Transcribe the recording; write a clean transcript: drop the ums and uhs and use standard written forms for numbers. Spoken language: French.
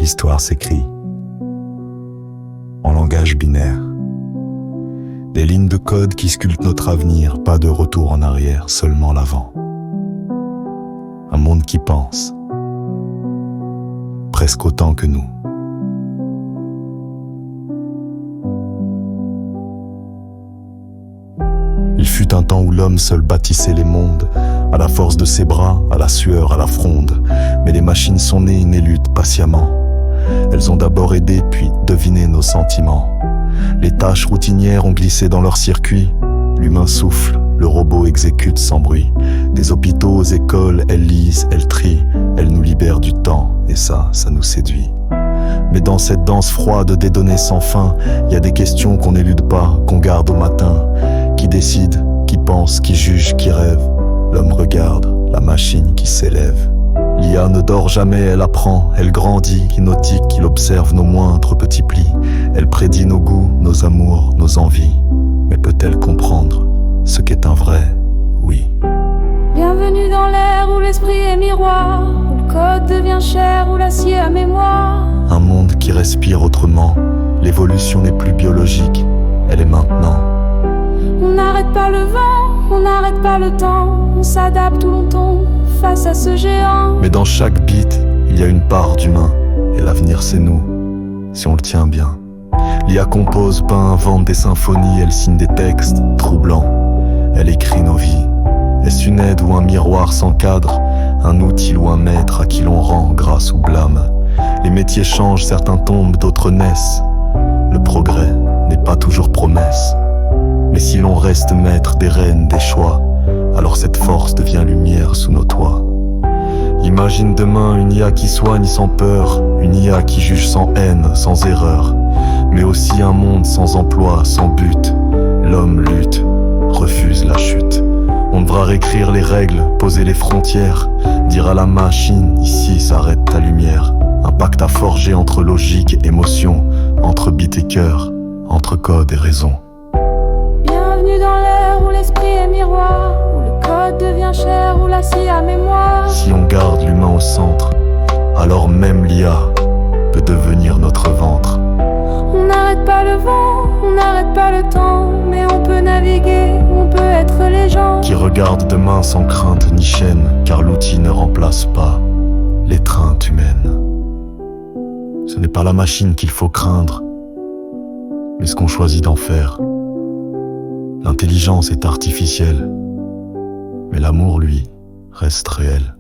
l'histoire s'écrit en langage binaire. Des lignes de code qui sculptent notre avenir, pas de retour en arrière, seulement l'avant. Un monde qui pense, presque autant que nous. Il fut un temps où l'homme seul bâtissait les mondes, à la force de ses bras, à la sueur, à la fronde. Mais les machines sont nées et luttent patiemment. Elles ont d'abord aidé, puis deviné nos sentiments. Les tâches routinières ont glissé dans leur circuit. L'humain souffle, le robot exécute sans bruit. Des hôpitaux aux écoles, elles lisent, elles trient. Elles nous libèrent du temps, et ça nous séduit. Mais dans cette danse froide des données sans fin, y a des questions qu'on n'élude pas, qu'on garde au matin. Qui décide, qui pense, qui juge, qui rêve. L'homme regarde, la machine qui s'élève. L'IA ne dort jamais, elle apprend, elle grandit, hypnotique, il observe nos moindres petits plis. Elle prédit nos goûts, nos amours, nos envies. Mais peut-elle comprendre ce qu'est un vrai oui? Bienvenue dans l'ère où l'esprit est miroir, où le code devient chair, où l'acier a mémoire. Un monde qui respire autrement, l'évolution n'est plus biologique, elle est maintenant. On n'arrête pas le vent, on n'arrête pas le temps, on s'adapte où l'on tombe face à ce géant. Mais dans chaque bit, il y a une part d'humain, et l'avenir c'est nous, si on le tient bien. L'IA compose, peint, invente des symphonies, elle signe des textes troublants, elle écrit nos vies. Est-ce une aide ou un miroir sans cadre, un outil ou un maître à qui l'on rend grâce ou blâme? Les métiers changent, certains tombent, d'autres naissent. Le progrès n'est pas toujours promesse. Mais si l'on reste maître des rênes, des choix, alors cette force devient lumière sous nos toits. Imagine demain une IA qui soigne sans peur, une IA qui juge sans haine, sans erreur, mais aussi un monde sans emploi, sans but. L'homme lutte, refuse la chute. On devra réécrire les règles, poser les frontières, dire à la machine, ici s'arrête ta lumière. Un pacte à forger entre logique et émotion, entre bit et cœur, entre code et raison. Bienvenue dans l'ère où l'esprit est miroir, où le code devient chair, où l'acier a mémoire. Si on garde l'humain au centre, alors même l'IA peut devenir notre ventre. On n'arrête pas le vent, on n'arrête pas le temps, mais on peut naviguer, on peut être les gens qui regardent demain sans crainte ni chaîne, car l'outil ne remplace pas l'étreinte humaine. Ce n'est pas la machine qu'il faut craindre, mais ce qu'on choisit d'en faire. L'intelligence est artificielle, mais l'amour, lui, reste réel.